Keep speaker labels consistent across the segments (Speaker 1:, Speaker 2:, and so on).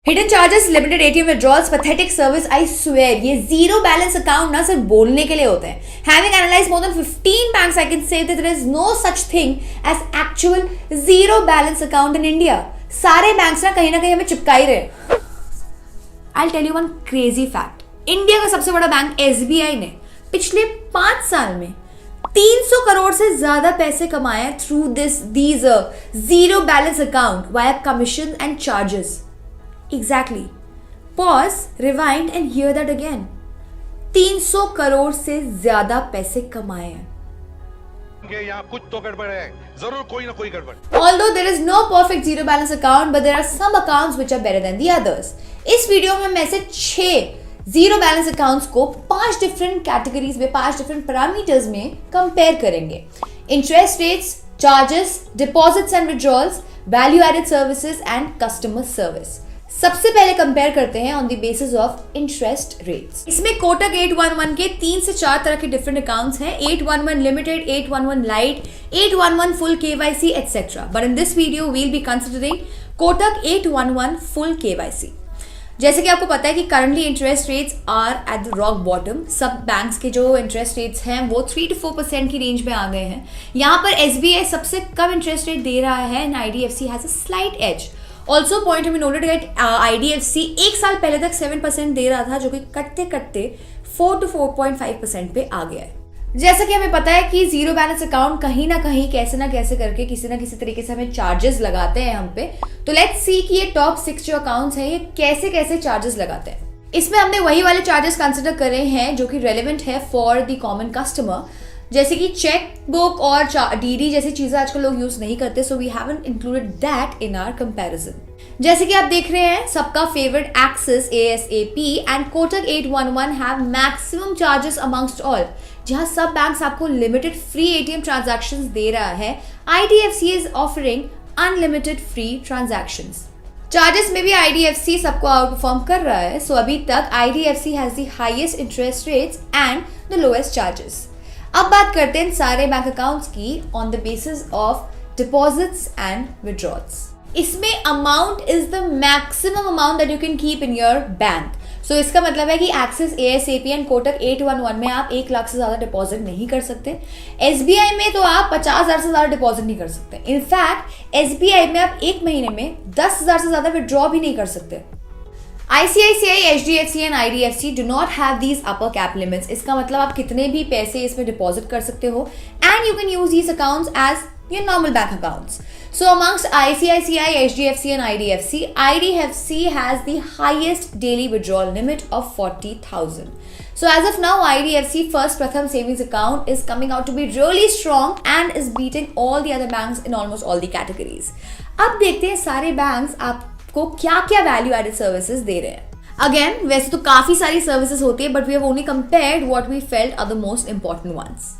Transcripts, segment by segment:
Speaker 1: Hidden charges, limited ATM withdrawals, pathetic service, I swear ये zero balance account ना सिर्फ बोलने के लिए होते हैं. Having analysed more than 15 banks, I can say that there is no such thing as actual zero balance account in India. सारे banks ना कहीं हमें चिपका ही रहे. I'll tell you one crazy fact. India का सबसे बड़ा बैंक SBI ने पिछले 5 साल में 300 करोड़ से ज्यादा पैसे कमाए through these zero balance account via commission and charges. Exactly. Pause, rewind and here that again. 300 crore से ज्यादा पैसे कमाए हैं.
Speaker 2: यहाँ कुछ तो गड़बड़ है, जरूर कोई ना कोई गड़बड़.
Speaker 1: Although there is no perfect zero balance account, but there are some accounts which are better than the others. इस वीडियो में हम ऐसे 6 जीरो बैलेंस अकाउंट्स को 5 डिफरेंट कैटेगरीज में 5 डिफरेंट पैरामीटर्स में कंपेयर करेंगे. Interest rates, charges, deposits and withdrawals, value added services and customer service. सबसे पहले कंपेयर करते हैं on the basis of interest rates. इसमें कोटक 811 के 3 से 4 तरह के डिफरेंट अकाउंट्स हैं. 811 limited, 811 lite, 811 full KYC etcetera. But in this video we will be considering Kotak 811 full KYC. जैसे कि आपको पता है कि currently interest rates are at the rock bottom. सब बैंक्स के जो इंटरेस्ट रेट्स हैं वो 3 to 4% की रेंज में आ गए हैं. यहाँ पर SBI सबसे कम इंटरेस्ट रेट दे रहा है and IDFC has a slight edge. Also point to be noted that IDFC 1 साल पहले तक 7% दे रहा था, जो कि कटते कटते 4 to 4.5% पे आ गया है. जैसा कि हमें पता है कि जीरो बैलेंस अकाउंट कहीं ना कहीं कैसे ना कैसे करके किसी ना किसी तरीके से हमें चार्जेस लगाते हैं हम पे. तो लेट्स सी कि ये टॉप 6 जो अकाउंट्स हैं ये कैसे कैसे चार्जेस लगाते हैं. इसमें हमने वही वाले चार्जेस कंसिडर करे हैं जो कि रेलेवेंट है फॉर द कॉमन कस्टमर, जैसे कि चेक बुक और DD जैसी चीजें आजकल लोग यूज नहीं करते. So we haven't included that in our comparison. जैसे कि आप देख रहे हैं सबका favourite Axis ASAP and Kotak 811 have maximum charges amongst all. जहां सब बैंक्स आपको लिमिटेड फ्री ATM ट्रांजैक्शंस दे रहा है, IDFC is offering unlimited free transactions. Charges में भी IDFC सबको आउट परफॉर्म कर रहा है. सो अभी तक IDFC has the highest interest rates and the lowest charges. अब बात करते हैं सारे बैंक अकाउंट्स की on the basis of deposits and withdrawals. इसमें amount is the maximum amount that you can keep in your bank. So इसका मतलब है कि एक्सिस ASAP एंड कोटक 811 में आप 1 लाख से ज्यादा डिपॉजिट नहीं कर सकते. SBI में तो आप 50,000 से ज्यादा डिपॉजिट नहीं कर सकते. इनफैक्ट SBI में आप 1 महीने में 10,000 से ज्यादा विड्रॉ भी नहीं कर सकते. ICICI, HDFC and IDFC do not have these upper cap limits. इसका मतलब आप कितने भी पैसे इसमें डिपॉजिट कर सकते हो and you can use these accounts as your normal bank accounts. So amongst ICICI, HDFC and IDFC has the highest daily withdrawal limit of 40,000. So as of now, IDFC First Pratham Savings Account is coming out to be really strong and is beating all the other banks in almost all the categories. अब देखते हैं सारे banks आपको क्या क्या value added services दे रहे हैं. Again वैसे तो काफी सारी सर्विसेज होती है, but we have only compared what we felt are the most important ones.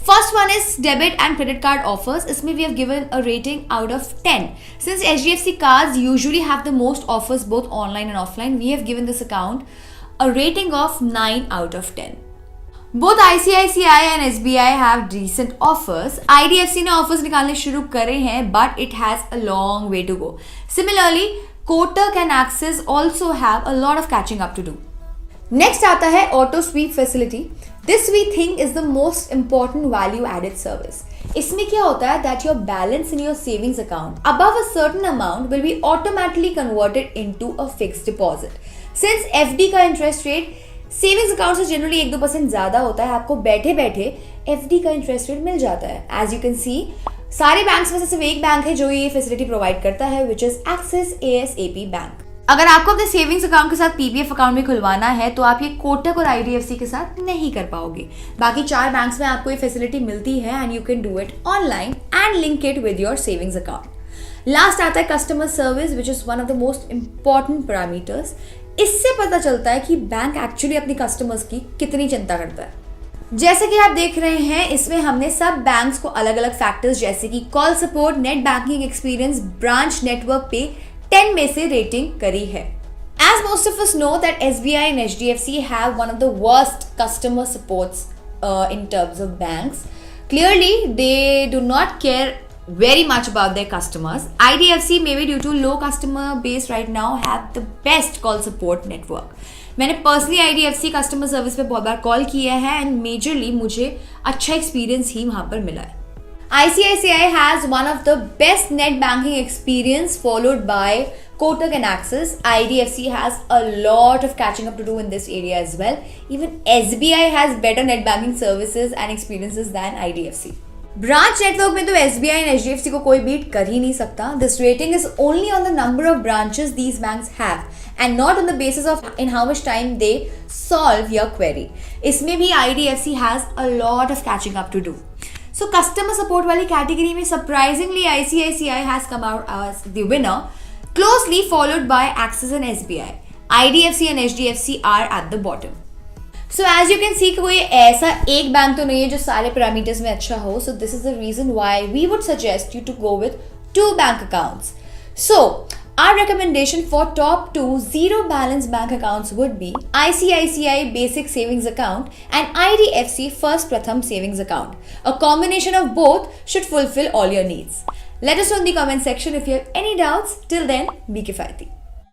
Speaker 1: First one is debit and credit card offers. इसमें we have given a rating out of 10. Since HDFC cards usually have the most offers both online and offline, we have given this account a rating of 9 out of 10. Both ICICI and SBI have decent offers. IDFC ने offers निकालने शुरू करे हैं, but it has a long way to go. Similarly, Kotak and Axis also have a lot of catching up to do. Next आता है auto sweep facility. This we think is the most important value added service. इसमें क्या होता है that your balance in your savings account above a certain amount will be automatically converted into a fixed deposit. Since FD का interest rate savings account से generally 1-2% ज्यादा होता है, आपको बैठे बैठे FD का interest rate मिल जाता है. As you can see, सारे बैंक्स में से सिर्फ एक बैंक है जो ये फैसिलिटी प्रोवाइड करता है, which is Axis ASAP Bank. अगर आपको अपने सेविंग्स अकाउंट के साथ PPF अकाउंट भी खुलवाना है तो आप ये कोटक और IDFC के साथ नहीं कर पाओगे. बाकी 4 बैंक्स में आपको ये फैसिलिटी मिलती है and you can do it online and link it with your savings account. Last आता है customer service, which is one of the most important parameters. इससे पता चलता है कि बैंक एक्चुअली अपनी कस्टमर्स की कितनी चिंता करता है. जैसे कि आप देख रहे हैं, इसमें हमने सब बैंक्स को अलग अलग फैक्टर्स जैसे कि call support, net banking experience, branch network पे 10 में से रेटिंग करी है. As most of us know that SBI and HDFC have one of the worst customer supports in terms of banks. Clearly, they do not care very much about their customers. IDFC, maybe due to low customer base right now, have the best call support network. मैंने personally IDFC customer service पे बहुत बार call किया है and majorly मुझे अच्छा experience ही वहाँ पर मिला है. ICICI has one of the best net banking experience followed by Kotak and Axis. IDFC has a lot of catching up to do in this area as well. Even SBI has better net banking services and experiences than IDFC. Branch network में तो SBI and HDFC को कोई beat कर ही नहीं सकता. This rating is only on the number of branches these banks have and not on the basis of in how much time they solve your query. इसमें भी IDFC has a lot of catching up to do. So customer support वाली category में surprisingly ICICI has come out as the winner, closely followed by Axis and SBI. IDFC and HDFC are at the bottom. So as you can see कोई ऐसा एक bank तो नहीं है जो सारे पैरामीटर्स में अच्छा हो. So this is the reason why we would suggest you to go with 2 bank accounts. So our recommendation for top 2 zero balance bank accounts would be ICICI basic savings account and IDFC First Pratham savings account. A combination of both should fulfill all your needs. Let us know in the comment section if you have any doubts. Till then, be kifayati.